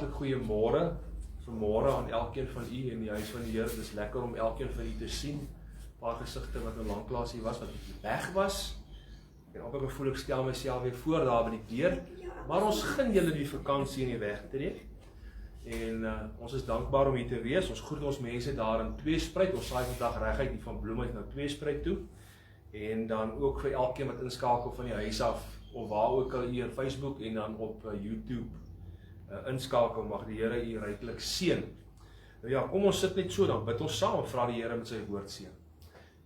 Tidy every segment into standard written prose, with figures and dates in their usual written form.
Hartlik goeiemôre. Vanmôre aan elkeen van u in die huis van die Here. Dit is lekker om elkeen van u te sien. Paar gesigte wat nou lanklaas hier was, wat weg was. Ek het amper gevoel ek stel myself weer voor daar by die deur. Maar ons gun julle die vakansie in die weg tree. En ons is dankbaar om hier te wees. Ons groet ons mense daar in Tweespruit. Ons saai vandag reguit hier van Bloemhout na Tweespruit toe. En dan ook vir elkeen wat inskakel van die huis af, of waar ook al hier Facebook en dan op YouTube inskakel, mag die Here u ryklik seën. Nou ja, kom ons sit net so, dan bid ons saam en vra die Here met sy woord seën.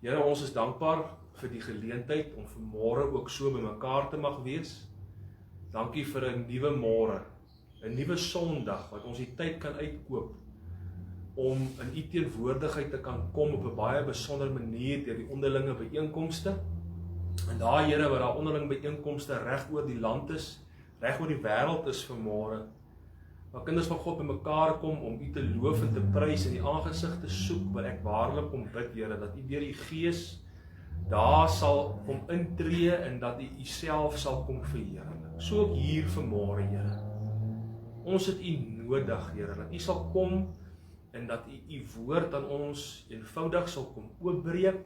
Here, ons is dankbaar vir die geleentheid om vanmôre ook so by mekaar te mag wees. Dankie vir 'n nuwe môre, 'n nuwe Sondag wat ons die tyd kan uitkoop om in u teenwoordigheid te kan kom op 'n baie besondere manier deur die onderlinge byeenkomste. En daai Here wat daar onderlinge byeenkomste reg oor die land is, reg oor die wêreld is vanmôre. Maar kinders van God by mekaar kom om u te loof en te prys en die aangesig te soek, wil ek waarlik kom bid, Here, dat u deur die Gees daar sal kom intree en dat u self sal kom verheerlik. So ook hier vanmôre, Here. Ons het u nodig, Here, dat u sal kom en dat u woord aan ons eenvoudig sal kom oopbreek,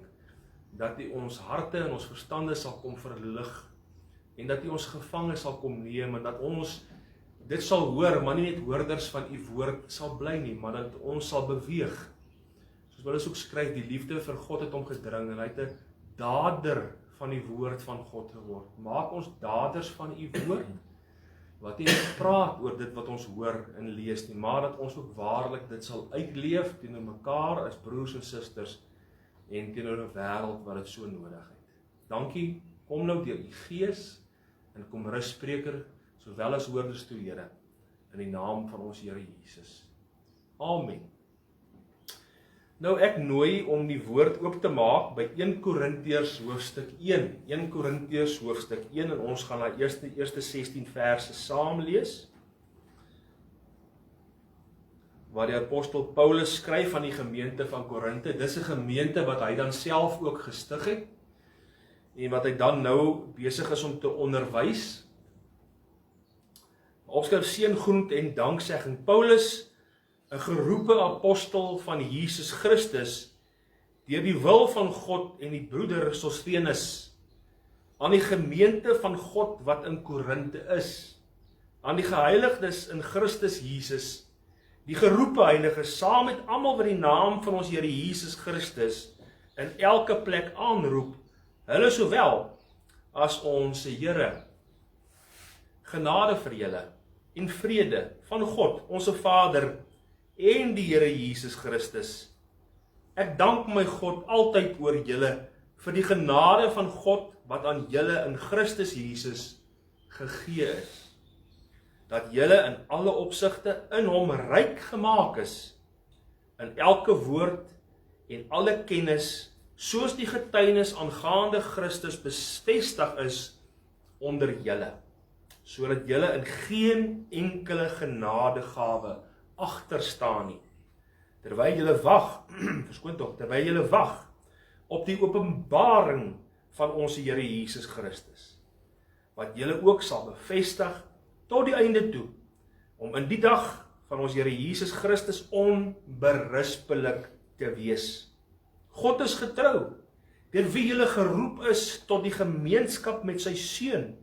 dat u ons harte en ons verstande sal kom verlig en dat u ons gevange sal kom neem en dat ons dit sal hoor, maar nie net hoorders van u woord sal bly nie, maar dat ons sal beweeg. Soos Paulus ook skryf, die liefde vir God het hom gedring en hy het 'n dader van die woord van God geword. Maak ons daders van u woord, wat nie net praat oor dit wat ons hoor en lees nie, maar dat ons ook waarlik dit sal uitleef teenoor mekaar as broers en susters en teenoor 'n wêreld wat dit so nodig het. Dankie, kom nou deur u Gees en kom rus spreker sowel as hoorders toe, Here, in die naam van ons Here Jesus. Amen. Nou ek nooi om die woord oop te maak by 1 Korintiërs hoofstuk 1. 1 Korintiërs hoofstuk 1 en ons gaan na eerste 16 verse saam lees. Waar die apostel Paulus skryf aan die gemeente van Korinte. Dis 'n gemeente wat hy dan self ook gestig het en wat hy dan nou besig is om te onderwys. Opskrif seën, groet en danksegging. Paulus, 'n geroepe apostel van Jesus Christus, deur die wil van God en die broeder Sosthenes, aan die gemeente van God wat in Korinte is, aan die geheiligdes in Christus Jesus, die geroepe heiliges, saam met almal wat die naam van ons Here Jesus Christus in elke plek aanroep, hulle sowel as ons Here. Genade vir julle en vrede van God, ons Vader en die Here Jesus Christus. Ek dank my God altyd oor julle vir die genade van God wat aan julle in Christus Jesus gegee is. Dat julle in alle opsigte in hom ryk gemaak is, in elke woord en alle kennis, soos die getuienis aangaande Christus bevestig is onder julle, sodat julle in geen enkele genadegawe agter staan nie. Terwyl julle wag, terwyl julle wag op die openbaring van ons Here Jesus Christus, wat julle ook sal bevestig tot die einde toe, om in die dag van ons Here Jesus Christus onberispelik te wees. God is getrou, deur wie julle geroep is tot die gemeenskap met sy Seun,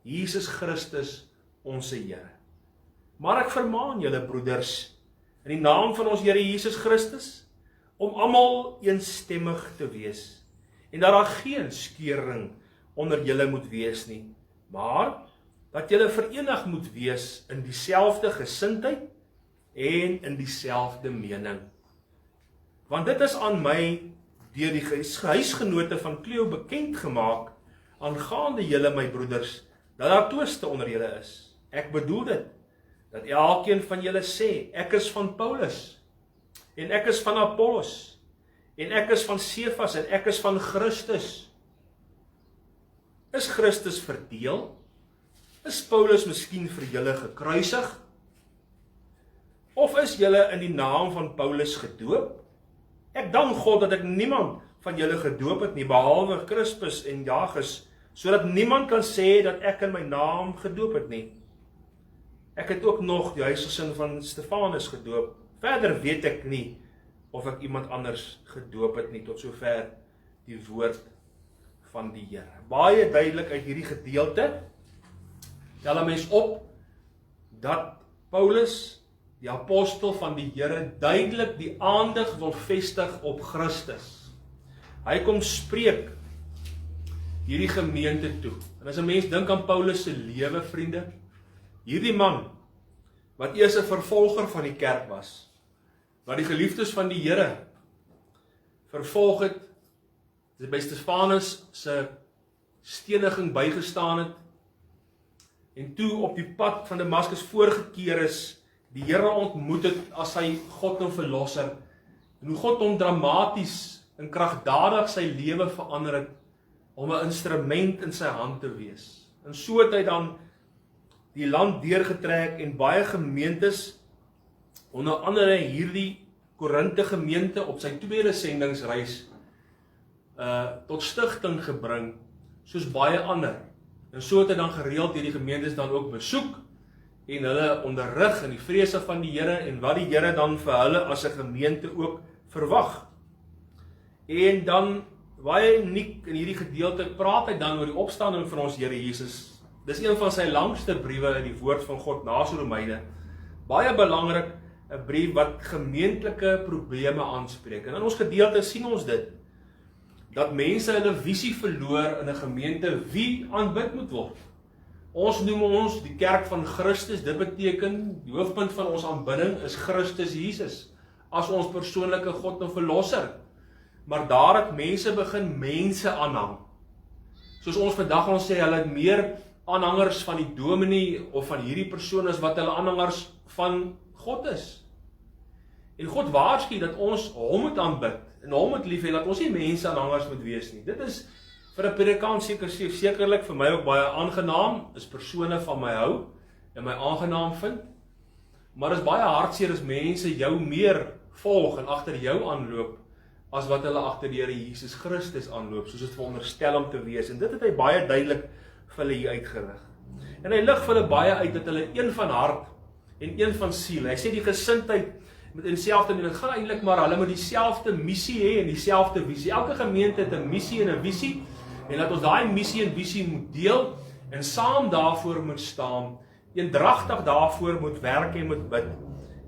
Jesus Christus, ons Here. Maar ek vermaan julle broeders, in die naam van ons Here Jesus Christus, om almal eensstemmig te wees, en dat daar geen skeuring onder julle moet wees nie, maar dat julle verenig moet wees in dieselfde gesindheid en in dieselfde mening. Want dit is aan my deur die huisgenote van Cleo bekend gemaak, aangaande julle my broeders, dat daar twiste onder julle is. Ek bedoel dit, dat elkeen van julle sê, ek is van Paulus, en ek is van Apollos, en ek is van Cephas, en ek is van Christus. Is Christus verdeel? Is Paulus miskien vir julle gekruisig? Of is julle in die naam van Paulus gedoop? Ek dank God dat ek niemand van julle gedoop het nie, behalwe Crispus en Jagus, sodat niemand kan sê dat ek in my naam gedoop het nie. Ek het ook nog die huisgesin van Stefanus gedoop. Verder weet ek nie of ek iemand anders gedoop het nie, tot sover die woord van die Here. Baie duidelik uit hierdie gedeelte tel 'n mens op dat Paulus, die apostel van die Here, duidelik die aandag wil vestig op Christus. Hy kom spreek hierdie gemeente toe. En as 'n mens dink aan Paulus se lewe, vriende, hierdie man wat eers 'n vervolger van die kerk was, wat die geliefdes van die Here vervolg het, by Stefanus se steniging bygestaan het, en toe op die pad van Damaskus voorgekeer is, die Here ontmoet het as sy God en verlosser, en hoe God hom dramaties en kragdadig sy lewe verander het, om 'n instrument in sy hand te wees. En so het hy dan die land deurgetrek en baie gemeentes, onder andere hierdie Korinthe gemeente op sy tweede sendingsreis, tot stigting gebring, soos baie ander. En so het hy dan gereeld hierdie gemeentes dan ook besoek, en hulle onderrig in die vrese van die Here, en wat die Here dan vir hulle as 'n gemeente ook verwag. En dan, baie uniek in hierdie gedeelte, praat hy dan oor die opstanding van ons Here Jesus. Dis een van sy langste briewe in die woord van God na Romeine. Baie belangrik, 'n brief wat gemeentelike probleme aanspreek. En in ons gedeelte sien ons dit, dat mense hulle visie verloor in 'n gemeente wie aanbid moet word. Ons noem ons die kerk van Christus, dit beteken, die hoofpunt van ons aanbidding is Christus Jesus, as ons persoonlike God en verlosser. Maar daar het mense begin mense aanhang. Soos ons vandag ons sê, hulle het meer aanhangers van die dominee of van hierdie persoon as wat hulle aanhangers van God is. En God waarsku dat ons hom moet aanbid en hom moet lief hê, dat ons nie mense aanhangers moet wees nie. Dit is vir 'n predikant sekerlik vir my ook baie aangenaam, is persone van my hou en my aangenaam vind. Maar dit is baie hartseer as mense jou meer volg en agter jou aanloop as wat hulle agter die Here Jesus Christus aanloop, soos dit veronderstel om te wees. En dit het hy baie duidelik vir hulle hier uitgelig. En hy lig vir hulle baie uit dat hulle een van hart en een van siel. Hy sê die gesindheid met dieselfde, dit gaan eintlik maar hulle moet dieselfde missie hê en dieselfde visie. Elke gemeente het 'n missie en 'n visie, en dat ons daai missie en visie moet deel en saam daarvoor moet staan, eendragtig daarvoor moet werk en moet bid.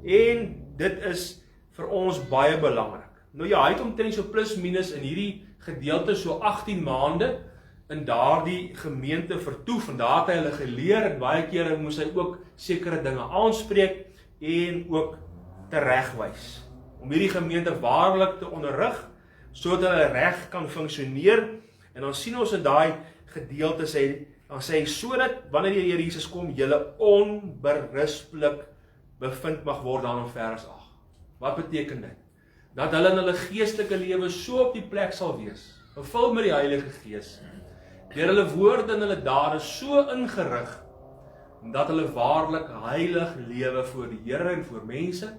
En dit is vir ons baie belangrik. Nou ja, hy het omtrent so plus minus in hierdie gedeelte so 18 maande in daardie gemeente vertoef, en daar het hy hulle geleer, en baie kere moes hy ook sekere dinge aanspreek en ook teregwys, om hierdie gemeente waarlik te onderrig, sodat hulle reg kan funksioneer. En dan sien ons in daai gedeelte sê, dan sê hy, sodat wanneer die Here Jesus kom, julle onberispelik bevind mag word dan in vers 8. Wat beteken dit? Dat hulle in hulle geestelike lewe so op die plek sal wees, vervul met die Heilige Gees, deur hulle woorde en hulle dade so ingerig, dat hulle waarlik heilig lewe voor die Here en voor mense,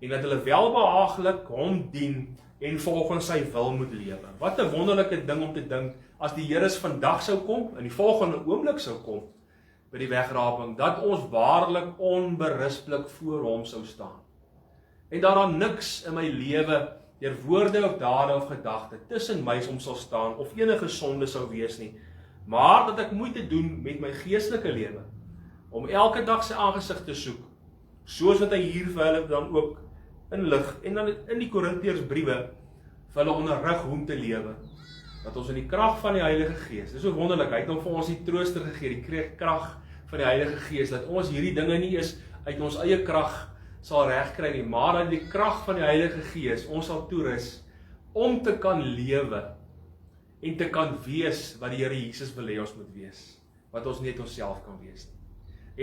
en dat hulle welbehaaglik hom dien en volgens sy wil moet lewe. Wat 'n wonderlike ding om te dink, as die Here vandag sou kom, en die volgende oomblik sou kom, by die wegraping, dat ons waarlik onberispelik voor hom sou staan. En daaraan niks in my lewe, deur woorde of dade of gedagte, tussen my om sal staan, of enige sonde sou wees nie, maar dat ek moeite doen met my geestelike lewe, om elke dag sy aangesig te soek, soos wat hy hier vir hulle dan ook inlig, en dan in die Korintiërsbriewe vir hulle onderrig hoe om te lewe, dat ons in die krag van die Heilige Gees, dis so wonderlik, hy het hom vir ons die trooster gegee, die krag van die Heilige Gees, dat ons hierdie dinge nie is uit ons eie krag sal regkry nie, maar dat die krag van die Heilige Gees ons sal toerus om te kan lewe en te kan wees wat die Here Jesus wil hê ons moet wees, wat ons net onsself kan wees nie.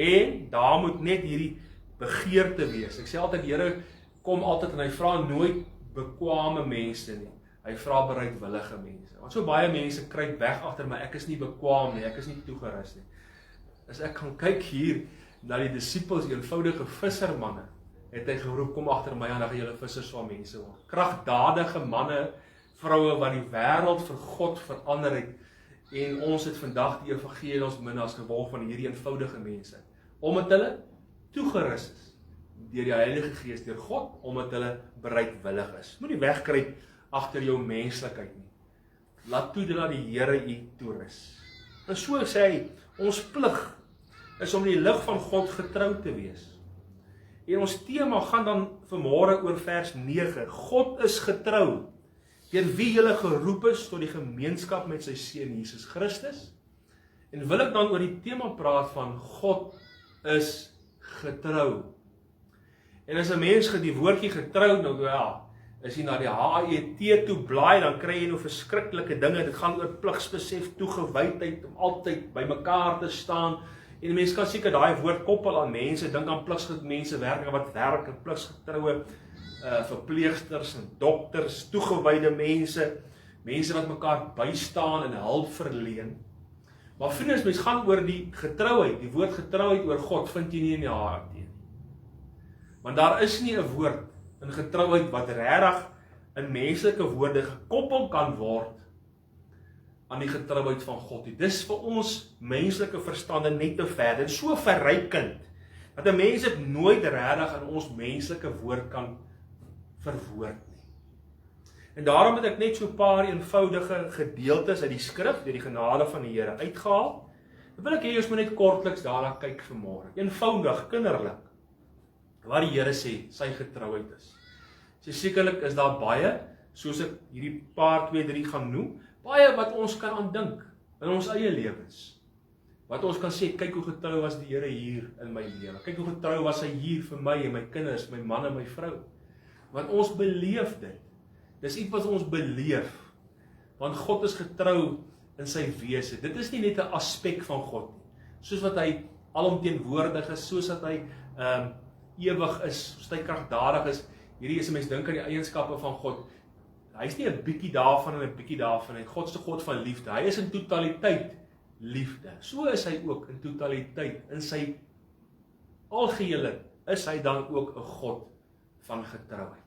En daar moet net hierdie begeerte wees. Ek sê altyd, die Here kom altyd en hy vra nooit bekwame mense nie. Hy vra bereidwillige mense. Want so baie mense kruip weg agter my, ek is nie bekwaam nie, ek is nie toegerus nie. As ek kan kyk hier na die disippels, die eenvoudige vissermanne, het hy geroep, kom agter my aan, dan gaan julle vissers van mense word. Kragdadige manne, vroue wat die wêreld vir God verander het, en ons het vandag die evangelie in ons minne as gevolg van hierdie eenvoudige mense. Omdat hulle toegerus is deur die Heilige Gees, deur God, omdat hulle bereidwillig is. Moenie wegkruip agter jou menslikheid nie. Laat toe dat die Here u toerus. En so sê hy, ons plig is om in die lig van God getrou te wees. En ons tema gaan dan vanmôre oor vers 9. God is getrou, deur wie julle geroep is tot die gemeenskap met sy Seun Jesus Christus. En wil ek dan oor die tema praat van God is getrou. En as 'n mens die woordjie getrou, nou wel, as jy na die HET toe blaai, dan kry jy nou verskriklike dinge. Dit gaan oor pligsbesef, toegewydheid, om altyd by mekaar te staan. En mense kan seker daai woord koppel aan mense, dink aan mense wat werk, en pligsgetroue verpleegsters en dokters, toegewyde mense wat mekaar bystaan en hulp verleen. Maar vriende, mens gaan oor die getrouheid, die woord getrouheid oor God vind jy nie in die HET nie. Want daar is nie 'n woord in getrouheid wat regtig in menslike woorde gekoppel kan word aan die getrouheid van God. Dis vir ons menslike verstande net te ver, en so verrykend, dat 'n mens dit nooit regtig in ons menslike woord kan verwoord nie. En daarom het ek net so 'n paar eenvoudige gedeeltes uit die skrif, deur die genade van die Here uitgehaal. Dan wil ek hê ons moet net kortliks daarna kyk vanmôre. Eenvoudig, kinderlik, wat die Here sê, sy getrouheid is. So sekerlik is daar baie, soos ek hierdie paar, 2, 3 gaan noem, baie wat ons kan aandink in ons eie lewens. Wat ons kan sê, kyk hoe getrou was die Here hier in my lewe. Kyk hoe getrou was hy hier vir my en my kinders, my man en my vrou. Want ons beleef dit. Dis iets wat ons beleef. Want God is getrou in sy wese. Dit is nie net 'n aspek van God nie. Soos wat hy alomteenwoordig is, soos dat hy ewig is, soos hy kragtadig is. Hierdie is 'n mens dink aan die eienskappe van God. Hy is nie 'n bietjie daarvan en 'n bietjie daarvan nie. God is 'n God van liefde. Hy is in totaliteit liefde. So is hy ook in totaliteit, in sy algehele, is hy dan ook 'n God van getrouheid.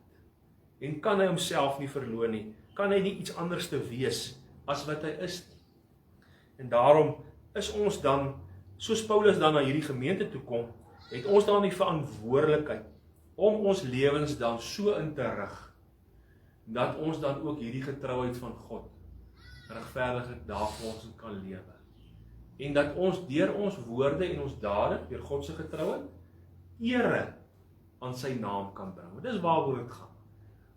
En kan hy homself nie verloon nie, kan hy nie iets anders te wees as wat hy is nie. En daarom is ons dan, soos Paulus dan na hierdie gemeente toe kom, het ons dan die verantwoordelikheid om ons lewens dan so in te rig, dat ons dan ook hierdie getrouheid van God regverdiglik daagliks kan lewe. En dat ons deur ons woorde en ons dade, deur God se getrouheid, ere aan sy naam kan bring. Dit is waaroor dit gaan.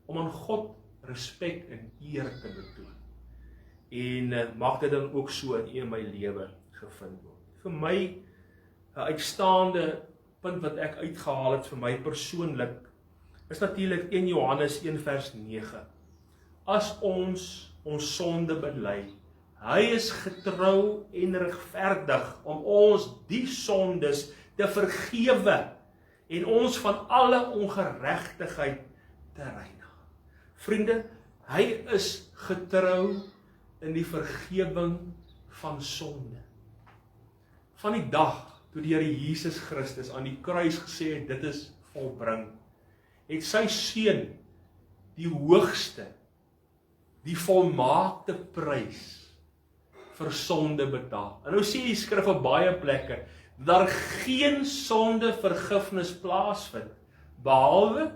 Om aan God respek en eer te betoon. En mag dit dan ook so in my lewe gevind word. Vir my 'n uitstaande punt wat ek uitgehaal het vir my persoonlik, is natuurlik 1 Johannes 1 vers 9. As ons sonde bely, hy is getrou en regverdig om ons die sondes te vergewe en ons van alle ongeregtigheid te reinig. Vriende, hy is getrou in die vergewing van sonde. Van die dag toe die Here Jesus Christus aan die kruis gesê het, dit is volbring, het sy seun die hoogste, die volmaakte prys vir sonde betaal. En nou sê die skrif op baie plekke, dat daar geen sonde vergifnis plaasvind, behalwe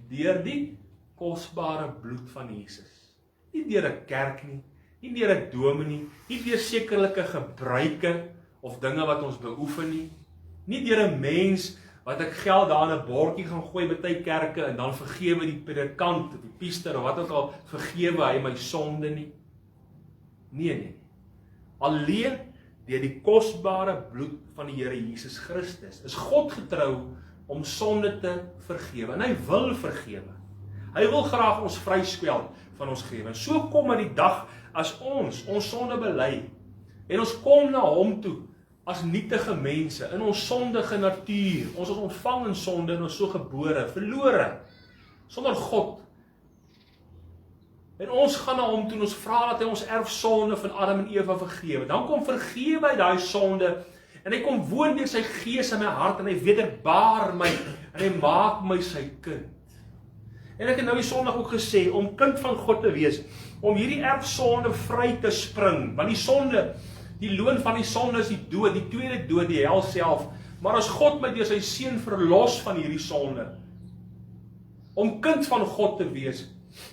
deur die kosbare bloed van Jesus. Nie deur 'n kerk nie, nie deur 'n dominee, nie deur sekerlike gebruike of dinge wat ons beoefen nie, nie deur 'n mens wat ek geld daar in 'n bordjie gaan gooi by baie kerke en dan vergewe die predikant of die priester of wat ook al, vergewe hy my sonde nie. Nee. Alleen deur die kosbare bloed van die Here Jesus Christus is God getrou om sonde te vergewe. En hy wil vergewe. Hy wil graag ons vryspel van ons gewe. En so kom die dag as ons sonde bely en ons kom na hom toe as nietige mense in ons sondige natuur. Ons is ontvang in sonde en ons so gebore, verlore, sonder God. En ons gaan na hom toe en ons vra dat hy ons erfsonde van Adam en Eva vergewe. Dan kom vergewe hy daai sonde en hy kom woon deur sy gees in my hart en hy wederbaar my en hy maak my sy kind. En ek het nou die Sondag ook gesê, om kind van God te wees, om hierdie erfsonde vry te spring, want die sonde, die loon van die sonde is die dood, die tweede dood, die hel self, Maar as God my deur sy seun verlos van hierdie sonde, om kind van God te wees,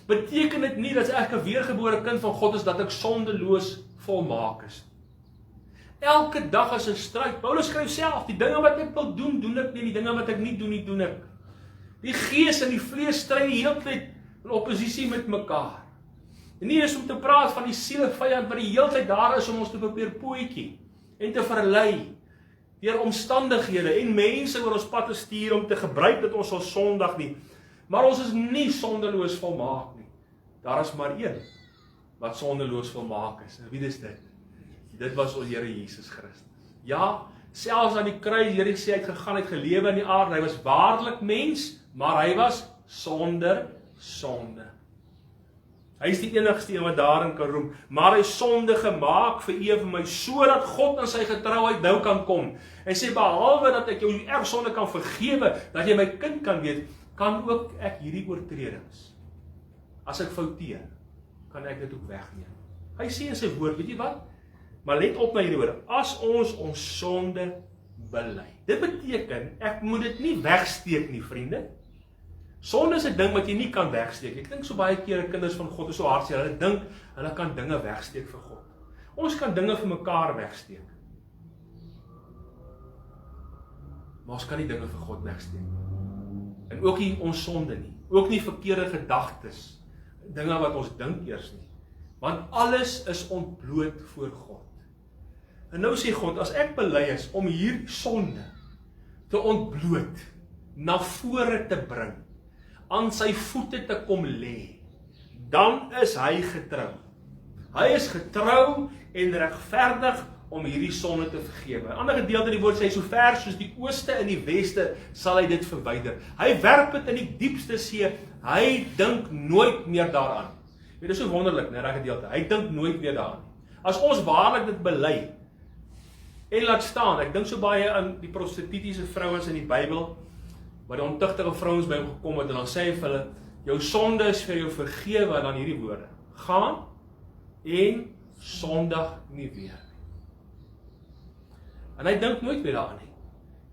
beteken dit nie dat ek 'n weergebore kind van God is, dat ek sondeloos volmaak is. Elke dag is 'n stryd. Paulus skryf self, die dinge wat ek wil doen, doen ek nie, die dinge wat ek nie doen, nie doen ek. Die gees en die vlees stry die hele tyd in oppositie met mekaar. En nie is om te praat van die sielevyand wat die hele tyd daar is om ons te probeer pootjie en te verlei deur omstandighede en mense oor ons pad te stuur om te gebruik dat ons sal sondig nie. Maar ons is nie sondeloos volmaak nie. Daar is maar een wat sondeloos volmaak is. En wie is dit? Dit was ons Here Jesus Christus. Ja, selfs aan die kruis, Here sê hy het gegaan, hy het gelewe in die aarde, hy was waarlik mens, maar hy was sonder sonde. Hy is die enigste een wat daarin kan roem, maar hy sonde gemaak vir u en vir my, sodat God in sy getrouheid nou kan kom. Hy sê, behalwe dat ek jou erfsonde kan vergewe, dat jy my kind kan wees, kan ook ek hierdie oortredings, as ek fouteer, kan ek dit ook wegneem. Hy sê in sy woord, weet jy wat? Maar let op na hierdie woorde, as ons sonde bely. Dit beteken, ek moet dit nie wegsteek nie, vriende. Sonde is 'n ding wat jy nie kan wegsteek. Ek dink so baie kere kinders van God is so hartseer, hulle dink hulle kan dinge wegsteek vir God. Ons kan dinge vir mekaar wegsteek. Maar ons kan nie dinge vir God wegsteek nie. En ook nie ons sonde nie. Ook nie verkeerde gedagtes, dinge wat ons dink eers nie. Want alles is ontbloot voor God. En nou sê God, as ek bely is om hier sonde te ontbloot, na vore te bring, aan sy voete te kom lê, dan is hy getrou. Hy is getrou en regverdig om hierdie sonde te vergewe. 'n Ander gedeelte in die woord sê, so ver soos die ooste en die weste sal hy dit verwyder. Hy werp dit in die diepste see, hy dink nooit meer daaraan. Dit is so wonderlik, né, daai gedeelte. Hy dink nooit meer daaraan. As ons waarlik dit bely en laat staan, ek dink so baie aan die prostitutiese vrouens in die Bybel, waar die ontuchtige vrouens by hom gekom het, en dan sê hy vir hulle, jou sonde is vir jou vergewe, dan hierdie woorde, gaan en sondig nie weer. En hy dink nooit weer daaraan nie.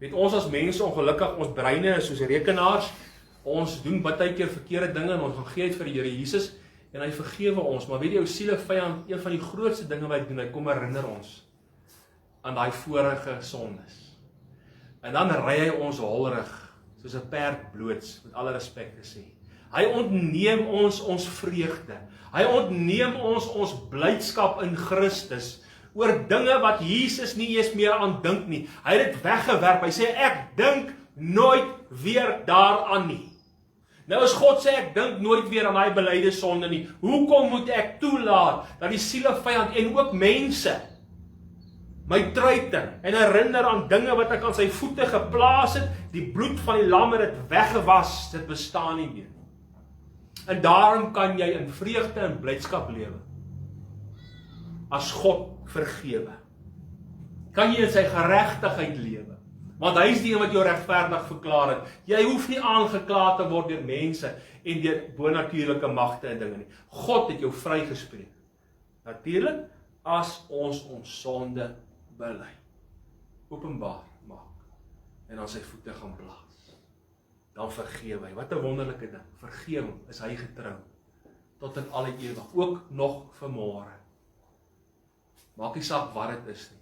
Weet ons as mense ongelukkig, ons breine is soos rekenaars, ons doen baie keer verkeerde dinge, en ons gaan gee uit vir die Here Jesus, en hy vergewe ons, maar weet jy, jou sielevyand, een van die grootste dinge wat hy doen, hy kom herinner ons aan daai vorige sondes. En dan ry hy ons holrig, soos 'n perd bloots, met alle respek gesê. Hy ontneem ons vreugde. Hy ontneem ons blydskap in Christus, oor dinge wat Jesus nie eens meer aan dink nie. Hy het dit weggewerp, hy sê, ek dink nooit weer daaraan nie. Nou as God sê, ek dink nooit weer aan daai belyde sonde nie, hoekom moet ek toelaat, dat die sielevyand en ook mense, my truiting en herinner aan dinge wat ek aan sy voete geplaas het, die bloed van die lam het dit weggewas, dit bestaan nie meer. En daarom kan jy in vreugde en blydskap lewe, as God vergewe. Kan jy in sy geregtigheid lewe, want hy is die een wat jou regverdig verklaar het. Jy hoef nie aangekla te word deur mense en deur bonatuurlike magte en dinge nie. God het jou vrygespreek. Natuurlik, as ons sonde bely, openbaar maak, en aan sy voete gaan plaas, dan vergewe hy. Wat 'n wonderlike ding, vergewing, is hy getrou, tot in alle ewig, ook nog vanmôre. Maak nie saak wat dit is nie,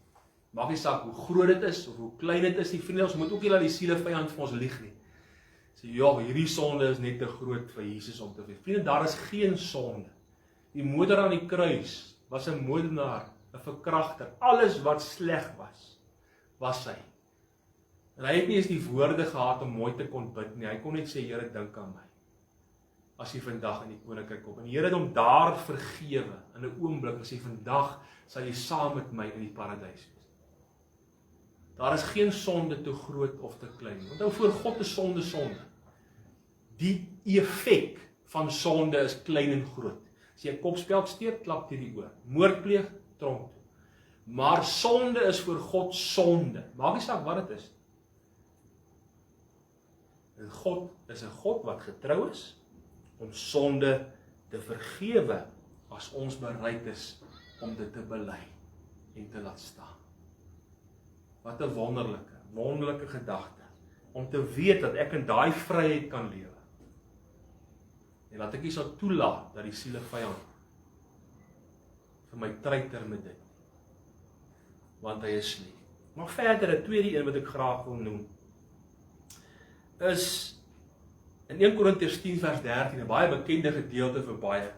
maak nie saak hoe groot dit is, of hoe klein dit is nie, vriende, ons moet ook nie laat die sielevyand vir ons lieg nie. Sê, ja, hierdie sonde is net te groot vir Jesus om te wees. Vriende, daar is geen sonde. Die moeder aan die kruis was 'n moordenaar, 'n verkragter, alles wat sleg was hy. En hy het nie eens die woorde gehad om mooi te kon bid nie, hy kon net sê, Here, dink aan my, as jy vandag in die koninkryk kom, en die Here het hom daar vergewe, in 'n oomblik, as jy vandag, sal jy saam met my in die paradys wees. Daar is geen sonde te groot of te klein, onthou, voor God is sonde sonde. Die effek van sonde is klein en groot. As jy 'n kopspeld steek, klap jy die oor. Moord pleeg, tronk toe. Maar sonde is voor God sonde. Maak nie saak wat dit is. En God is 'n God wat getrou is om sonde te vergewe as ons bereid is om dit te bely en te laat staan. Wat 'n wonderlike gedagte, om te weet dat ek in daai vryheid kan lewe. En dat ek nie sal toelaat dat die sielevyand vir my treiter met dit, want hy is sleg. Maar verder, 'n tweede een wat ek graag wil noem, is in 1 Korintiërs 10 vers 13, 'n baie bekende gedeelte vir baie.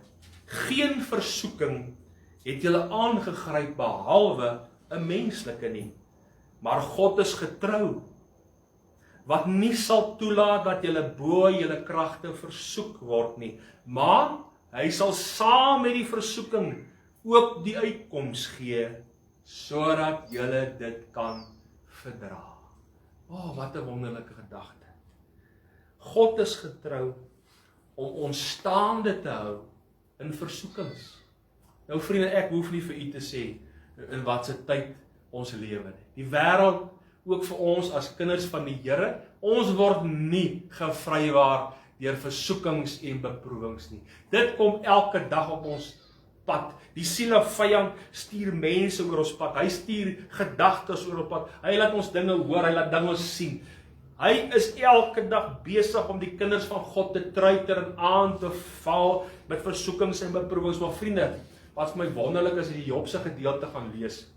Geen versoeking het julle aangegryp behalwe 'n menslike nie, maar God is getrou, wat nie sal toelaat dat julle bo julle kragte versoek word nie, maar hy sal saam met die versoeking ook die uitkoms gee, sodat julle dit kan verdra. Wat 'n wonderlike gedagte. God is getrou om ons staande te hou in versoekings. Nou vriende, ek hoef nie vir u te sê in wat se tyd ons lewe nie. Die wêreld, ook vir ons as kinders van die Here, ons word nie gevrywaar deur versoekings en beproewings nie. Dit kom elke dag op ons pad. Die sielevyand stuur mense oor ons pad. Hy stuur gedagtes oor ons pad. Hy laat ons dinge hoor, hy laat dinge sien. Hy is elke dag besig om die kinders van God te treiter en aan te val met versoekings en beproewings. Maar vriende, wat vir my wonderlik is, die Job se gedeelte gaan lees,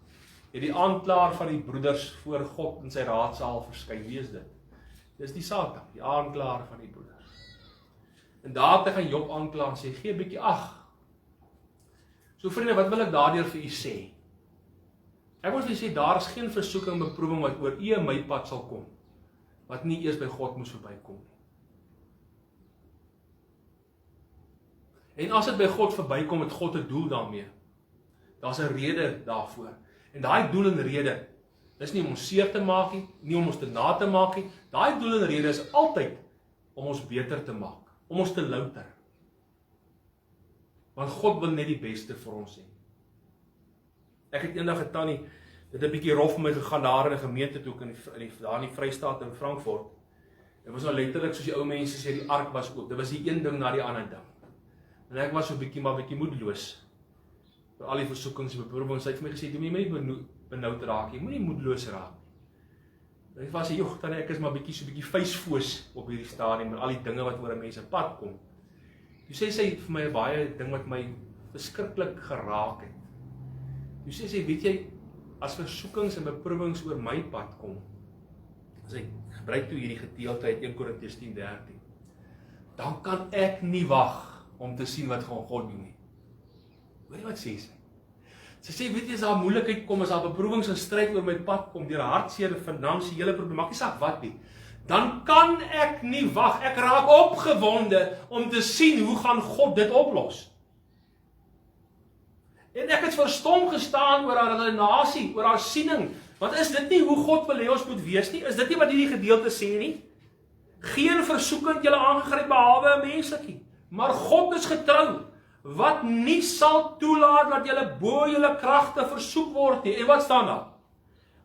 het die aanklaer van die broeders voor God in sy raadsaal verskyn. Wie is dit? Dis die Satan, die aanklaer van die broeders. En daar te gaan Job aankla en sê, gee 'n bietjie ag. So vriende, wat wil ek daardeur vir u sê? Ek wil vir u sê, daar is geen versoeking en beproewing wat oor u en my pad sal kom, wat nie eers by God moes verbykom nie. En as dit by God verbykom, het God 'n doel daarmee. Daar's 'n rede daarvoor. En daai doel en rede is nie om ons seer te maak nie, nie om ons te na te maak nie. Daai doel en rede is altyd om ons beter te maak, om ons te louter. Want God wil net die beste vir ons hê. Ek het eendag 'n tannie, dit 'n bietjie rof met my gegaan daar in 'n gemeente toe daar in die Vrystaat in Frankfurt. Dit was nou letterlik soos die ou mense sê, die ark was oop. Dit was die een ding na die ander ding. En ek was so 'n bietjie moedeloos vir al die versoekings en beproewings. Sy het vir my gesê, jy moet nie benoud raak, jy moenie moedeloos raak nie. Ek was sê, joh, tannie, ek is maar so 'n bietjie vuisfoos op hierdie stadium met al die dinge wat oor 'n mens se pad kom. Toe sê sy vir my 'n baie ding wat my verskriklik geraak het. Toe sê sy, weet jy, as versoekings en beproewings oor my pad kom, as ek gebruik toe hierdie gedeelte uit 1 Korintiërs 10:13, dan kan ek nie wag om te sien wat gaan God doen nie. Hoor jy wat sê sy? Sy sê, weet jy, as daar moeilikheid kom, as daar beproewings en stryd oor my pad kom, deur hartseer, finansiële probleme, maak nie saak wat nie, dan kan ek nie wag, ek raak opgewonde om te sien hoe gaan God dit oplos. En ek het verstom gestaan oor haar redenasie, oor haar siening, want is dit nie hoe God wil hê ons moet wees nie? Is dit nie wat hierdie gedeelte sê nie? Geen versoeking julle aangegryp behalwe 'n menslike, maar God is getrou, wat nie sal toelaat dat julle bo julle kragte versoek word nie. En wat staan daar?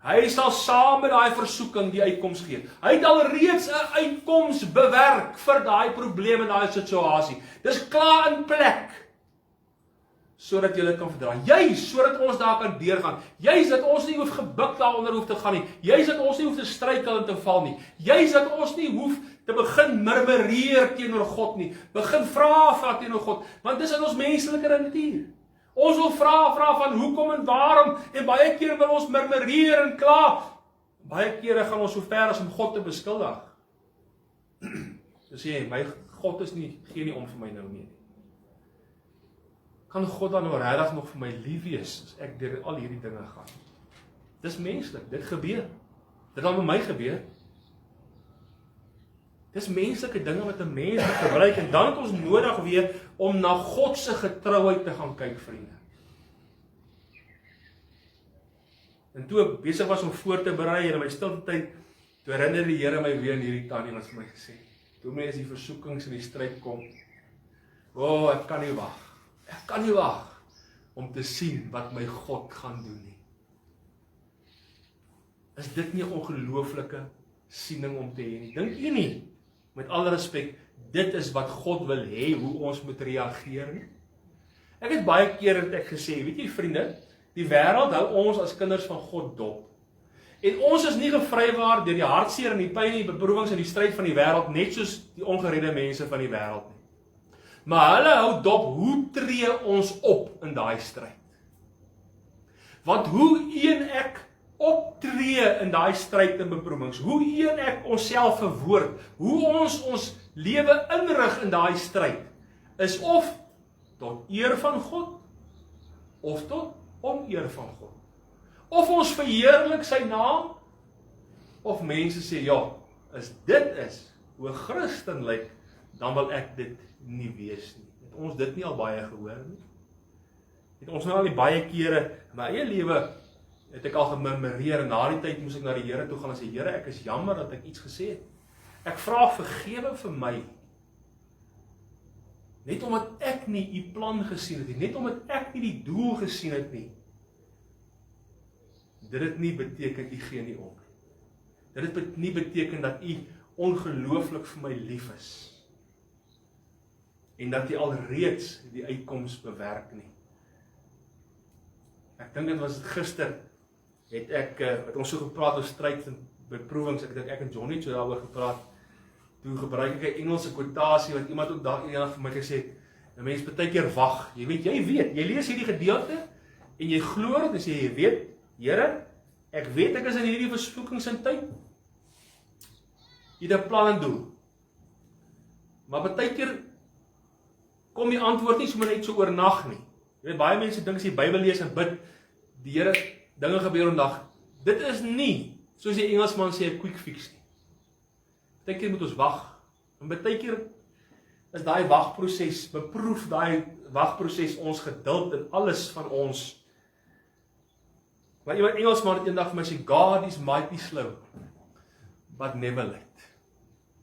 Hy sal saam met daai versoeking die uitkoms gee. Hy het alreeds 'n uitkoms bewerk vir daai probleem en daai situasie. Dis klaar in plek, sodat julle kan verdra. Juis sodat ons daar kan deurgaan. Juis dat ons nie hoef gebuk daaronder hoef te gaan nie. Juis dat ons nie hoef te struikel en te val nie. Juis dat ons nie hoef te begin murmureer teenoor God nie. Begin vra teenoor God, want dis in ons menslike natuur. Ons wil vra van hoekom en waarom, en baie keer wil ons murmureer en kla. Baie kere gaan ons so ver as om God te beskuldig. Dus sê, my God is nie, gee nie om vir my nou nie. Kan God dan nou regtig nog vir my lief wees as ek deur al hierdie dinge gaan? Dis menslik, dit gebeur. Dit gaan met my gebeur. Dis menslike dinge wat 'n mens moet gebruik, en dan het ons nodig weer om na God se getrouheid te gaan kyk, vriende. En toe ek besig was om voor te berei en in my stilte tyd, toe herinner die Here my weer aan hierdie tannie wat vir my gesê het, toe my as die versoekings en die stryd kom, ek kan nie wag. Ek kan nie wag om te sien wat my God gaan doen nie. Is dit nie 'n ongelooflike siening om te hê nie? Dink u nie, met alle respek, dit is wat God wil hê, hoe ons moet reageer nie? Ek het baie keer gesê, weet jy vriende, die wêreld hou ons as kinders van God dop. En ons is nie gevrywaar deur die hartseer en die pyn en die beproewings en die stryd van die wêreld, net soos die ongeredde mense van die wêreld nie. Maar hulle hou dop, hoe tree ons op in daai stryd? Want hoe een ek optree in daai stryd en beproewings, hoe een ek onsself verwoord, hoe ons lewe inrig in daai stryd, is of tot eer van God, of tot oneer van God. Of ons verheerlik sy naam, of mense sê, ja, as dit is hoe 'n Christen lyk, dan wil ek dit nie wees nie. Het ons dit nie al baie gehoor nie? Het ons nou al die baie kere, in my eie lewe, het ek al gemurmureer, en na die tyd moes ek na die Here toe gaan en sê, Here, ek is jammer dat ek iets gesê het. Ek vra vergewe vir my. Net omdat ek nie u plan gesien het nie, net omdat ek nie die doel gesien het nie, dit nie beteken u gee nie om. Dit nie beteken dat u ongelooflik vir my lief is. En dat u alreeds die uitkoms bewerk nie. Ek dink dit was gister, het ek, het ons so gepraat oor stryd en beproewings, ek dink ek en Johnny het so daaroor gepraat, toe gebruik ek 'n Engelse kwotasie, wat iemand ook daar eendag vir my gesê het, 'n mens baie keer wag, jy weet, jy lees hierdie gedeelte, en jy glo dit, en sê, jy weet, Here, ek weet ek is in hierdie versoekings in tyd, jy het 'n plan en doel, maar baie keer, kom die antwoord nie sommer net so oornag nie. Jy weet, baie mense dink as jy Bybel lees en bid, die Here, dinge gebeur vandag. Dit is nie, soos die Engelsman sê, 'n quick fix nie. Baie keer moet ons wag. En baie keer is daai wagproses, beproef daai wagproses ons geduld en alles van ons. Maar iemand Engelsman het eendag vir my sê, God is mighty slow, but never late.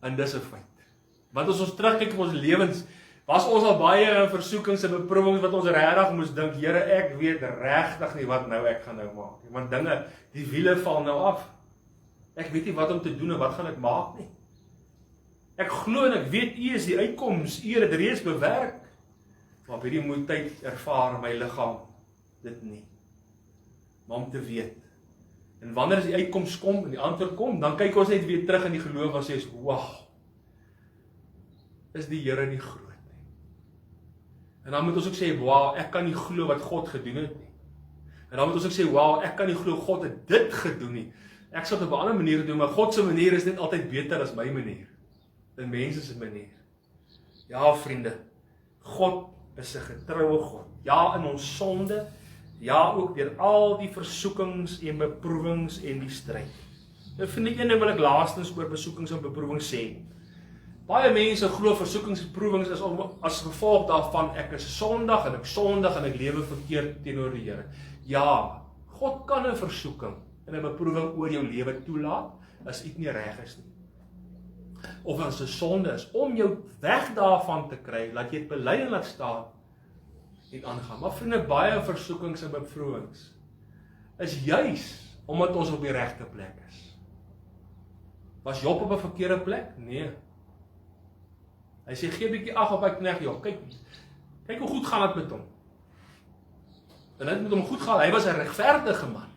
En dis 'n feit. Want as ons terugkyk op ons lewens, was ons al baie versoekings en beproewings wat ons regtig moes dink, Here, ek weet regtig nie wat nou ek gaan nou maak. Want dinge, die wiele val nou af. Ek weet nie wat om te doen en wat gaan ek maak nie. Ek glo en ek weet u is die uitkoms, u het dit reeds bewerk. Maar op hierdie moeityd ervaar my liggaam dit nie. Maar om te weet. En wanneer as die uitkoms kom en die antwoord kom, dan kyk ons net weer terug in die geloof en sê, wow, is die Here nie groot. En dan moet ons ook sê, wow, ek kan nie glo wat God gedoen het nie. En dan moet ons ook sê, wow, ek kan nie glo God het dit gedoen nie. Ek sal dit op 'n ander manier doen, maar God se manier is net altyd beter as my manier. En mense se manier. Ja, vriende, God is 'n getroue God. Ja, in ons sonde, ja, ook deur al die versoekings en beproewings en die stryd. Nou vind ek een ding wil ek laastens oor besoekings en beproewings sê. Baie mense glo versoekings en beproewings is as gevolg daarvan ek is sondig en ek lewe verkeerd teenoor die Here. Ja, God kan 'n versoeking en 'n beproewing oor jou lewe toelaat as iets nie reg is nie. Of as 'n sonde is om jou weg daarvan te kry, laat jy dit bely en laat staan en aangaan. Maar vriende, baie versoekings en beproewings is juis omdat ons op die regte plek is. Was Job op 'n verkeerde plek? Nee. Hy sê, gee 'n bietjie ag op hy knegt Job. Kyk hoe goed gaan dit met hom. En dit met hom goed gaan. Hy was 'n regverdige man.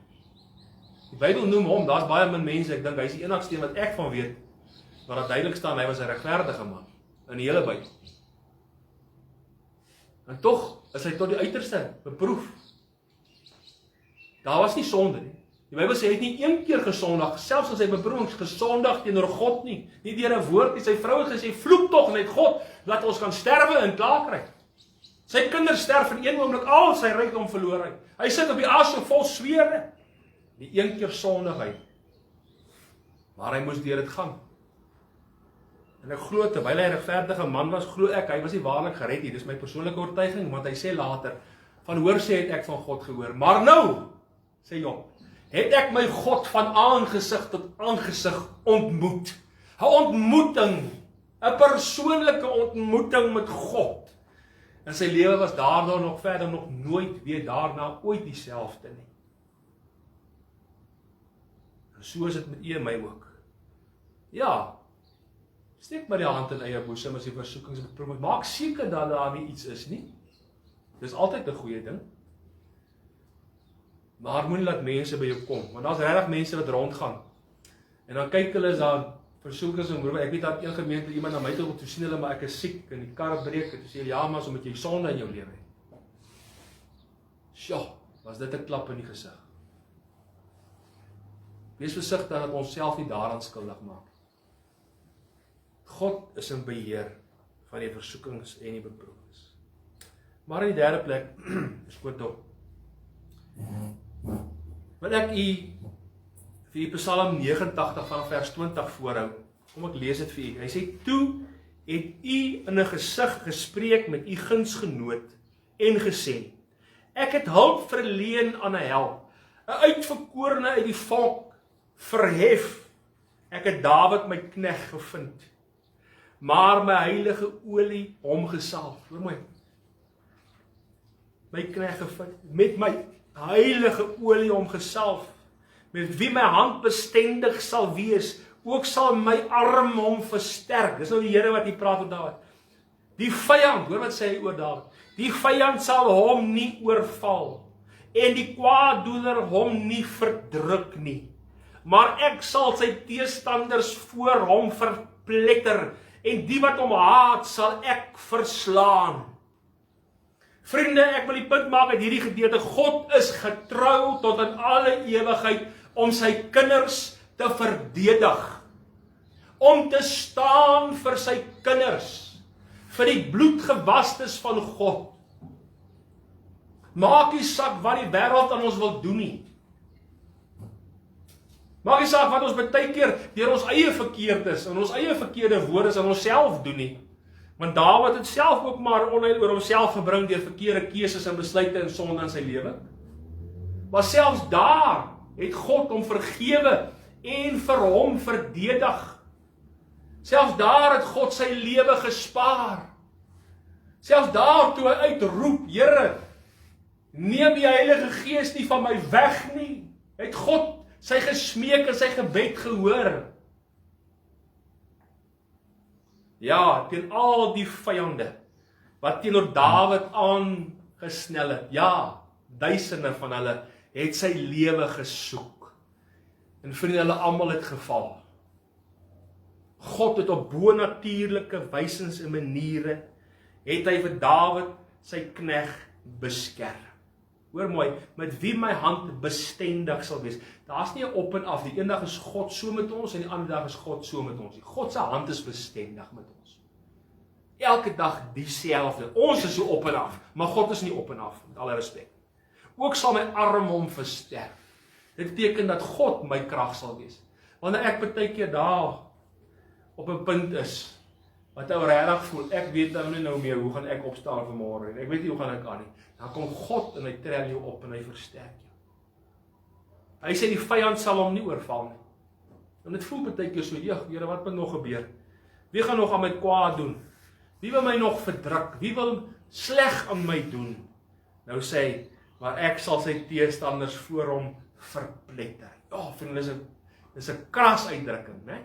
Die Bybel noem hom, daar's baie min mense, ek dink hy is die enigste een wat ek van weet, waar dat duidelik staan, hy was 'n regverdige man in die hele Bybel. En tog is hy tot die uiterste beproef. Daar was nie sonde nie. Die Bybel sê hy het nie een keer gesondig, selfs as hy beproewings gesondig teenoor God nie deur 'n woord nie. Sy vrou het gesê, vloek tog net God, laat ons kan sterwe en klaar kry. Sy kinders sterf in een oomblik, al sy rykdom verloor hy. Hy sit op die aas so vol swere. Nie een keer sondig hy. Maar hy moes deur dit gaan. En ek glo, terwyl hy 'n regverdige man was, glo ek, hy was nie waarlik gered nie. Dis my persoonlike oortuiging, want hy sê later, van hoorsê het ek van God gehoor. Maar nou, sê Job, het ek my God van aangesig tot aangesig ontmoet. 'n Ontmoeting, 'n persoonlike ontmoeting met God. En sy lewe was daardoor nog verder nog nooit weer daarna ooit dieselfde nie. En so is dit met u en my ook. Ja, steek maar die hand in eie boesem as die versoekings en beproewings. Maak seker dat daar nie iets is nie. Dis altyd 'n goeie ding. Maar moenie laat mense by jou kom, want daar's regtig mense wat rondgaan. En dan kyk hulle is daar versoekings en broer, ek weet dat een gemeente iemand na my toe wil toe sien hulle, maar ek is siek en die kar breek, en toe sê hulle, ja, maar so moet jy sonde in jou lewe hê. Sjoe, was dit 'n klap in die gesig. Wees versigtig dat ons self nie daaraan skuldig maak. God is in beheer van die versoekings en die beproewings. Maar in die derde plek, skoot op, wil ek vir Psalm 89 van vers 20 voorhou. Kom ek lees dit vir u. Hy sê, toe het u in 'n gesig gespreek met u gunsgenoot en gesê, ek het hulp verleen aan 'n held, 'n uitverkorene uit die volk verhef. Ek het Dawid my knegt gevind, maar my heilige olie hom gesalf. Hoor mooi. My knegt gevind, met my heilige olie hom gesalf, met wie my hand bestendig sal wees, ook sal my arm hom versterk. Dis nou die Here wat hier praat met Dawid. Die vyand, hoor wat sê hy oor Dawid, die vyand sal hom nie oorval, en die kwaaddoener hom nie verdruk nie. Maar ek sal sy teestanders voor hom verpletter, en die wat hom haat sal ek verslaan. Vriende, ek wil die punt maak uit hierdie gedeelte, God is getrou tot in alle ewigheid om sy kinders te verdedig, om te staan vir sy kinders, vir die bloedgewastes van God. Maak nie saak wat die wêreld aan ons wil doen nie. Maak nie saak wat ons baie keer deur ons eie verkeerdes en ons eie verkeerde woorde aan onsself doen nie. Want Dawid het self ook maar onheil oor homself gebring deur verkeerde keuses en besluite en sonde in sy lewe. Maar selfs daar het God hom vergewe en vir hom verdedig. Selfs daar het God sy lewe gespaar. Selfs daar toe hy uitroep, Here, neem die Heilige Gees nie van my weg nie, het God sy gesmeek en sy gebed gehoor. Ja, teen al die vyande wat teenoor Dawid aangesnel het, ja, duisende van hulle het sy lewe gesoek. En vriende, hulle almal het geval. God het op bonatuurlike wysens en maniere het hy vir Dawid sy knegt beskerm. Hoor mooi, met wie my hand bestendig sal wees. Daar's nie 'n op en af, die een dag is God so met ons en die ander dag is God so met ons. God se hand is bestendig met ons. Elke dag dieselfde. Ons is so op en af, maar God is nie op en af, met alle respek. Ook sal my arm hom versterk. Dit beteken dat God my krag sal wees. Wanneer ek baie keer daar op 'n punt is, wat ou regtig voel, ek weet nou meer, hoe gaan ek opstaan vanmôre, en ek weet nie hoe gaan ek aan nie, dan kom God en hy trek jou op en hy versterk jou. Hy sê die vyand sal hom nie oorval nie. En dit voel baie keer so, Here, wat moet nog gebeur? Wie gaan nog aan my kwaad doen? Wie wil my nog verdruk? Wie wil sleg aan my doen? Nou sê hy, maar ek sal sy teestanders voor hom verpletter. Ja, vriende, dis 'n kras uitdrukking, né?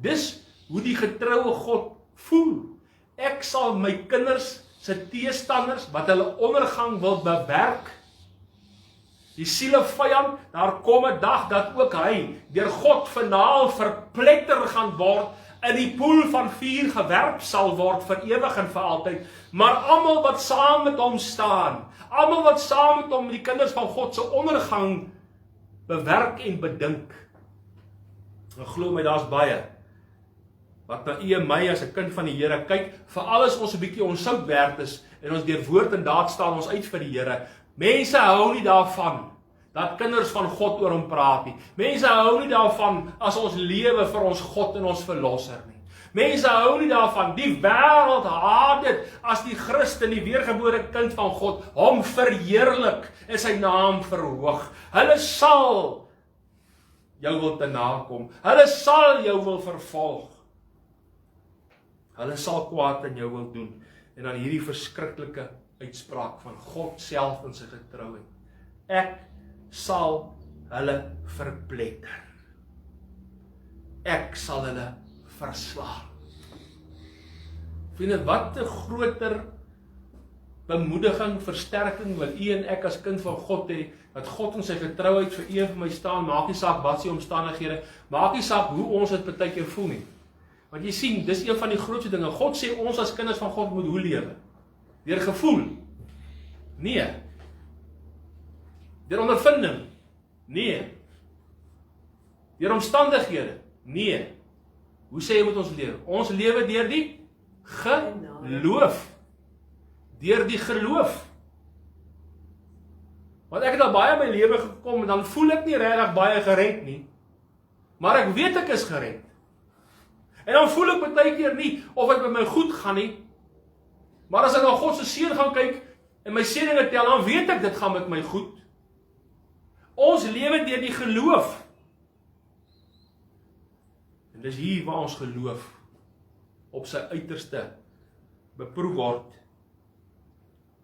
Dis hoe die getroue God voel. Ek sal my kinders se teestanders wat hulle ondergang wil bewerk. Die siele vyand, daar kom 'n dag dat ook hy deur God finaal verpletter gaan word, in die poel van vuur gewerp sal word vir ewig en vir altyd. Maar almal wat saam met hom staan, almal wat saam met hom die kinders van God se ondergang bewerk en bedink. En glo my, daar's baie wat na u en my as 'n kind van die Here kyk, veral as ons 'n bietjie onsout werd is en ons deur woord en daad staan ons uit vir die Here. Mense hou nie daarvan dat kinders van God oor hom praat nie. Mense hou nie daarvan as ons lewe vir ons God en ons verlosser nie. Mense hou nie daarvan, die wêreld haat dit as die Christen, die weergebore kind van God, hom verheerlik en sy naam verhoog. Hulle sal jou wil te nakom. Hulle sal jou wil vervolg. Hulle sal kwaad aan jou wil doen. En dan hierdie verskriklike uitspraak van God self in sy getrouheid. Ek sal hulle verpletter. Ek sal hulle verslaan. Vriende, wat 'n groter bemoediging, versterking wat u en ek as kind van God het, dat God in sy getrouheid vir u en vir my staan, maak nie saak wat se omstandighede, maak nie saak hoe ons dit partykeer voel nie. Want jy sien, dis een van die grootste dinge. God sê ons as kinders van God moet hoe lewe? Deur gevoel? Nee. Deur ondervinding? Nee. Deur omstandighede? Nee. Hoe sê jy moet ons lewe? Ons lewe deur die geloof. Deur die geloof. Want ek het al baie in my lewe gekom en dan voel ek nie regtig baie gered nie. Maar ek weet ek is gered. En dan voel ek baie keer nie of dit met my goed gaan nie. Maar as ek na God se seën gaan kyk en my seëninge tel, dan weet ek dit gaan met my goed. Ons lewe deur die geloof. En dis hier waar ons geloof op sy uiterste beproef word.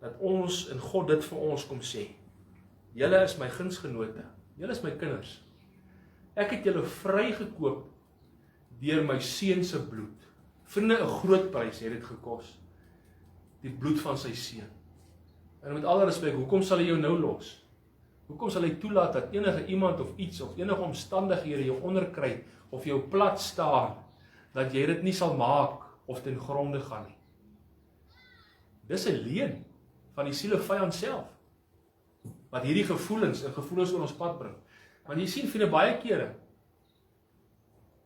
Dat ons en God dit vir ons kom sê. Julle is my gunsgenote. Julle is my kinders. Ek het julle vrygekoop deur my seun se bloed. Vriende, 'n groot prys het dit gekos. Die bloed van sy seun. En met alle respek, hoekom sal hy jou nou los? Hoekom sal hy toelaat dat enige iemand of iets of enige omstandighede jou onderkry of jou plat staan, dat jy dit nie sal maak of ten gronde gaan nie? Dis 'n leuen van die sielevyand self, wat hierdie gevoelens oor ons pad bring. Want jy sien, vriende, baie kere,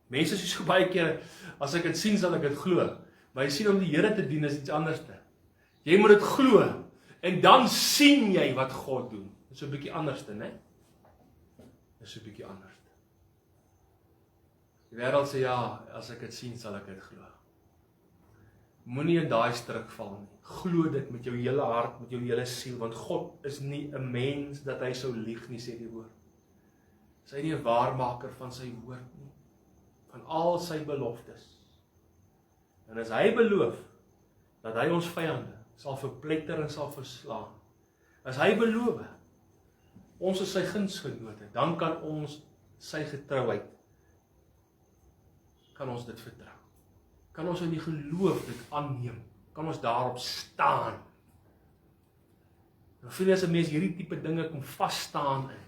mense sê so baie kere, as ek dit sien, sal ek dit glo. Maar jy sien, om die Here te dien is iets anders. Jy moet dit glo, en dan sien jy wat God doen. Dit is so 'n bietjie anders, né? Dit is so 'n bietjie anders. Die wêreld sê ja, as ek dit sien, sal ek dit glo. Moenie in daai struik val nie. Glo dit met jou hele hart, met jou hele siel, want God is nie 'n mens dat hy sou lieg nie, sê die woord. Is hy nie 'n waarmaker van sy woord nie, van al sy beloftes. En as hy beloof dat hy ons vyande sal verpletter en sal verslaan, as hy beloof ons is sy gunsgenote, dan kan ons sy getrouheid, kan ons dit vertrou. Kan ons in die geloof dit aanneem, kan ons daarop staan. En vriende, as 'n mens hierdie tipe dinge kom vasstaan in,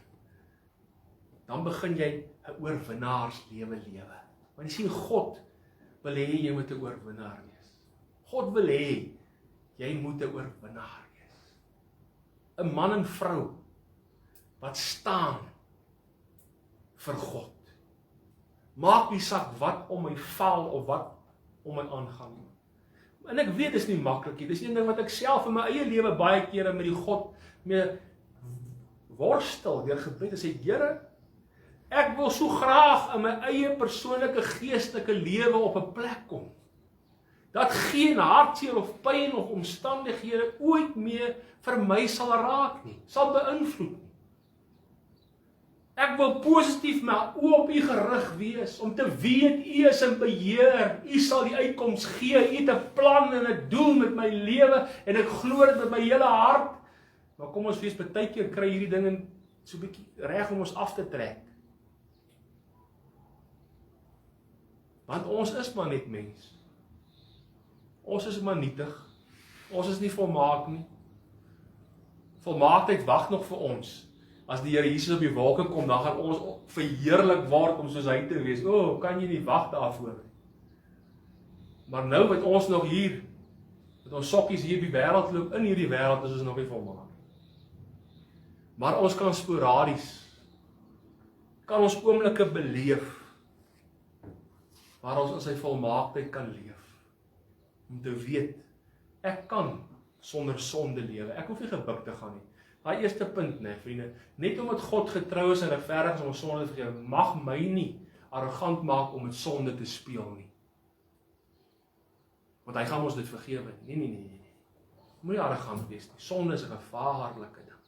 dan begin jy 'n oorwinnaarslewe lewe. Want jy sien, God wil hê jy moet 'n oorwinnaar wees. God wil hê jy moet 'n oorwinnaar wees. 'n Man en vrou wat staan vir God. Maak nie saak wat om my val of wat om my aangaan. En ek weet dis nie maklik nie. Dis een ding wat ek self in my eie lewe baie kere met die God mee worstel deur gebed en sê, Here, ek wil so graag in my eie persoonlike geestelike lewe op 'n plek kom, dat geen hartseer of pyn of omstandighede ooit meer vir my sal raak nie, sal beïnvloed nie. Ek wil positief my oë op U gerig wees, om te weet U is in beheer, U sal die uitkoms gee, U het 'n plan en 'n doel met my lewe, en ek glo dit met my hele hart. Maar kom ons wees, baie keer kry hierdie dinge so 'n bietjie reg om ons af te trek. Want ons is maar net mens. Ons is maar nietig. Ons is nie volmaak nie. Volmaaktheid wag nog vir ons. As die Here Jesus op die wolke kom, dan gaan ons verheerlik word om soos hy te wees. O, kan jy nie wag daarvoor nie. Maar nou met ons nog hier, met ons sokkies hier die wêreld loop, in hierdie wêreld is ons nog nie volmaak. Maar ons kan sporadies, kan ons oomblikke beleef, waar ons in sy volmaaktheid kan leef. Om te weet, ek kan sonder sonde lewe. Ek hoef nie gebuk te gaan nie. Daai eerste punt, nee, vriende, net omdat God getrou is en regverdig is om ons sonde te vergewe, mag my nie arrogant maak om met sonde te speel nie. Want hy gaan ons dit vergewe. Nee. Moenie arrogant wees nie. Sonde is 'n gevaarlike ding.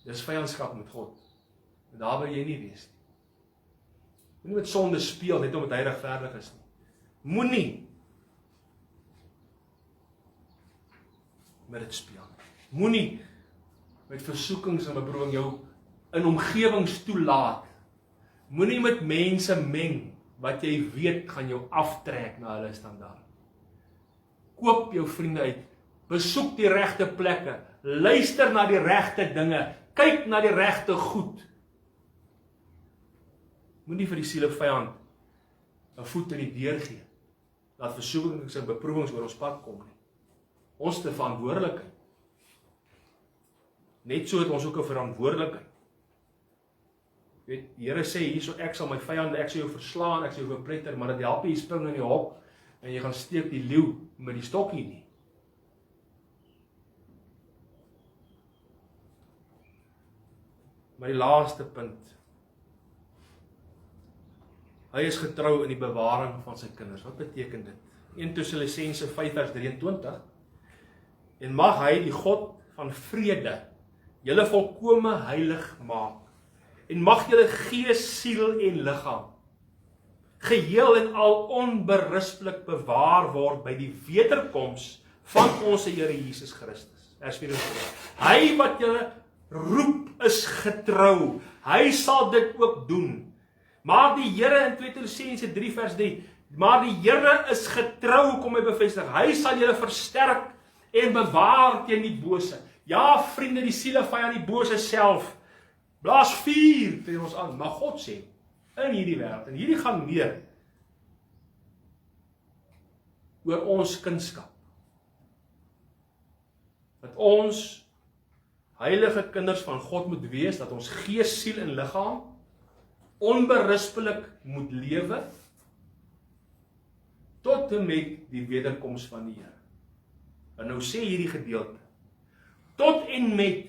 Dis vyandskap met God. En daar wil jy nie wees nie. Moenie met sonde speel net omdat hy regverdig is nie. Moenie met dit speel. Moenie met versoekings en beproewing jou in omgewings toelaat. Moenie met mense meng wat jy weet gaan jou aftrek na hulle standaard. Koop jou vriende uit besoek die regte plekke, luister na die regte dinge, kyk na die regte goed. Moenie vir die sielevyand 'n voet in die deur gee. Laat versoekings en beproewings oor ons pad kom nie. Ons te verantwoordelikheid. Net so het ons ook 'n verantwoordelikheid. Weet, die Here sê hierso, ek sal my vyande, ek sal jou verslaan, ek sal jou verpletter, maar dit help nie, jy spring in die hok en jy gaan steek die leeu met die stokkie nie. Maar die laaste punt. Hy is getrou in die bewaring van sy kinders. Wat beteken dit? 1 Tessalonisense 5 vers 23. En mag hy die God van vrede julle volkome heilig maak. En mag julle gees, siel en liggaam geheel en al onberispelik bewaar word by die wederkoms van ons Here Jesus Christus. Vers 24. Hy wat julle roep is getrou. Hy sal dit ook doen. Maar die Here in 2 Tessalonisense 3 vers 3, maar die Here is getrou, kom hy bevestig. Hy sal julle versterk en bewaar teen die bose. Ja, vriende, die sielevyand, die bose self, blaas vuur teen ons aan. Maar God sê, in hierdie wêreld, en hierdie gaan meer oor ons kindskap. Dat ons heilige kinders van God moet wees, dat ons gees, siel en liggaam onberispelik moet lewe tot en met die wederkoms van die Here. En nou sê hierdie gedeelte, tot en met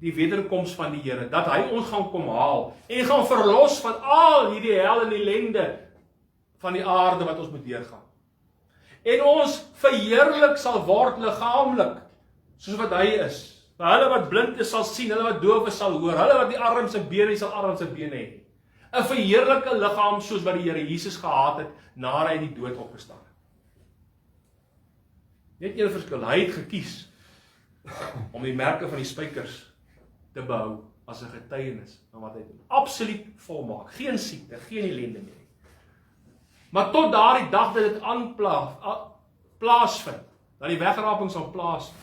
die wederkoms van die Here, dat hy ons gaan kom haal en gaan verlos van al hierdie hel en ellende van die aarde wat ons moet deurgaan. En ons verheerlik sal word liggaamlik, soos wat hy is. Maar hulle wat blind is sal sien, hulle wat doof is sal hoor, hulle wat die arms en bene sal arms en bene hê. 'n verheerlike liggaam soos wat die Here Jesus gehad het, na hy die dood opgestaan het. Net een verskil, hy het gekies om die merke van die spykers te behou as 'n getuienis van wat hy doen. Absoluut volmaak, geen siekte, geen ellende meer. Maar tot daardie dag dat dit plaasvind, dat die wegraping sal plaasvind,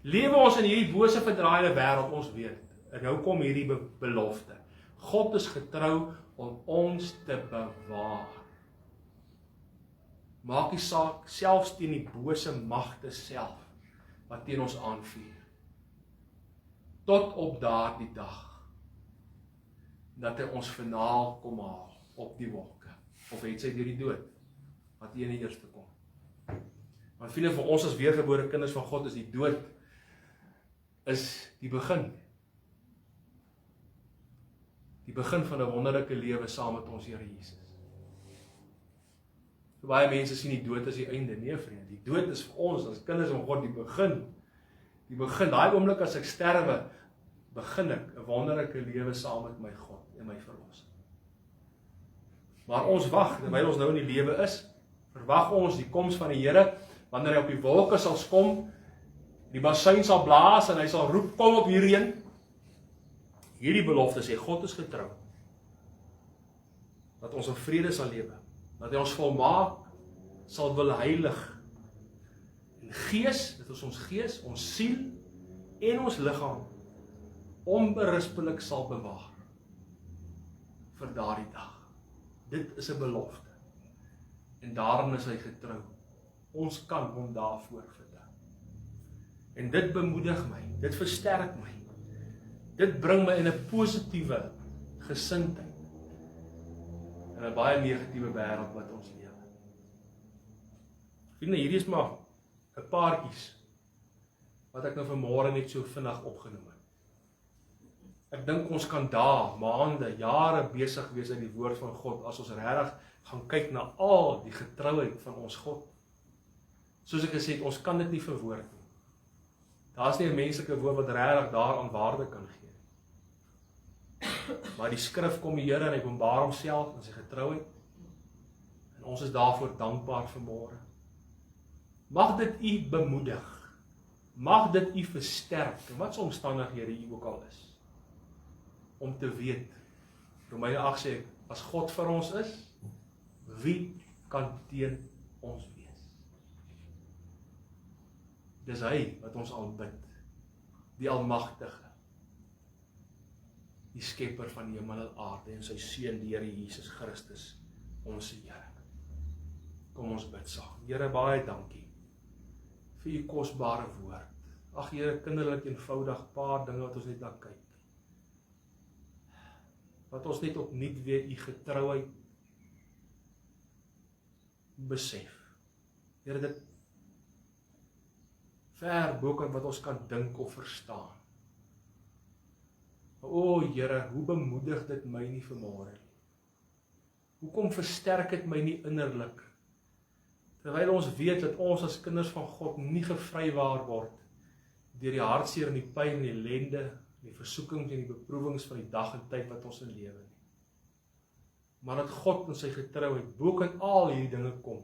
lewe ons in hierdie bose verdraaide wêreld, ons weet. En nou kom hierdie belofte. God is getrou om ons te bewaar. Maak die saak selfs teen die bose magte self wat teen ons aanvuur. Tot op daardie dag dat hy ons finaal kom haal op die wolke. Of het sy deur die dood wat hy in die eerste kom. Want vriende, vir ons as weergebore kinders van God is die dood is die begin. Die begin van 'n wonderlike lewe saam met ons Here Jesus. So baie mense sien die dood as die einde. Nee, vriende, die dood is vir ons as kinders van God die begin. Die begin, daai oomblik as ek sterwe, begin ek 'n wonderlike lewe saam met my God en my verlosser. Maar ons wag, terwyl ons nou in die lewe is, verwag ons die koms van die Here, wanneer hy op die wolke sal kom, die basuin sal blaas en hy sal roep, kom op hierheen. Hierdie belofte sê, God is getrou, dat ons in vrede sal lewe, dat hy ons volmaak sal wil heilig. En gees, dit is ons gees, ons siel en ons liggaam onberispelik sal bewaar vir daardie dag. Dit is 'n belofte. En daarin is hy getrou. Ons kan hom daarvoor vertrou. En dit bemoedig my, dit versterk my. Dit bring my in 'n positiewe gesindheid in 'n baie negatiewe wêreld wat ons lewe. Vriende, hierdie is maar 'n paartjies wat ek nou vanmôre net so vinnig opgenoem het. Ek dink ons kan dae, maande, jare besig wees in die woord van God as ons regtig gaan kyk na al die getrouheid van ons God. Soos ek gesê het, ons kan dit nie verwoord nie. Daar's nie 'n menslike woord wat regtig daaraan waarde kan gee. Maar die skrif kom die Here en hy openbaar homself in sy getrouheid. En ons is daarvoor dankbaar vanmôre. Mag dit u bemoedig. Mag dit u versterk, in wat se omstandighede u ook al is. Om te weet, Romeine 8 sê, as God vir ons is, wie kan teen ons wees? Dis hy wat ons aanbid, die Almagtige, die Skepper van die hemel en aarde en sy Seun, die Here Jesus Christus, ons Here. Kom ons bid saam. Here, baie dankie vir u kosbare woord. Ag Here, kinderlik eenvoudig, paar dinge wat ons net na kyk. Wat ons net opnuut weer u getrouheid besef. Here, dit ver bo wat ons kan dink of verstaan. O Here, hoe bemoedig dit my nie vanmôre nie. Hoekom versterk dit my nie innerlik? Terwyl ons weet dat ons as kinders van God nie gevrywaar word deur die hartseer en die pyn en die ellende, die versoekings en die beproewings van die dag en tyd wat ons in lewe nie. Maar dat God in sy getrouheid bo kan al hierdie dinge kom.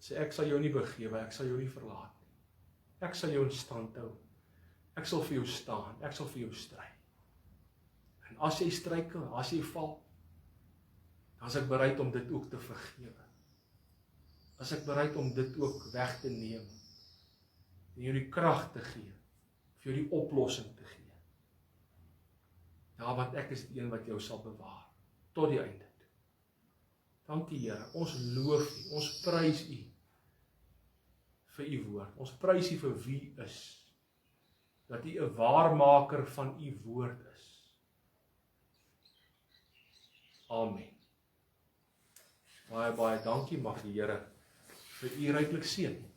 Sê ek sal jou nie begewe, ek sal jou nie verlaat nie. Ek sal jou in stand hou. Ek sal vir jou staan, ek sal vir jou stry. En as jy struikel, as jy val, dan is ek bereid om dit ook te vergewe. As ek bereid om dit ook weg te neem, en jou die krag te gee, vir jou die oplossing te gee. Ja, want ek is die een wat jou sal bewaar, tot die einde toe. Dankie Here, ons loof u, ons prys u, vir u woord, ons prys u vir wie u is, dat u 'n waarmaker van u woord is. Amen. Baie dankie, mag die Here vir u ryklik seën.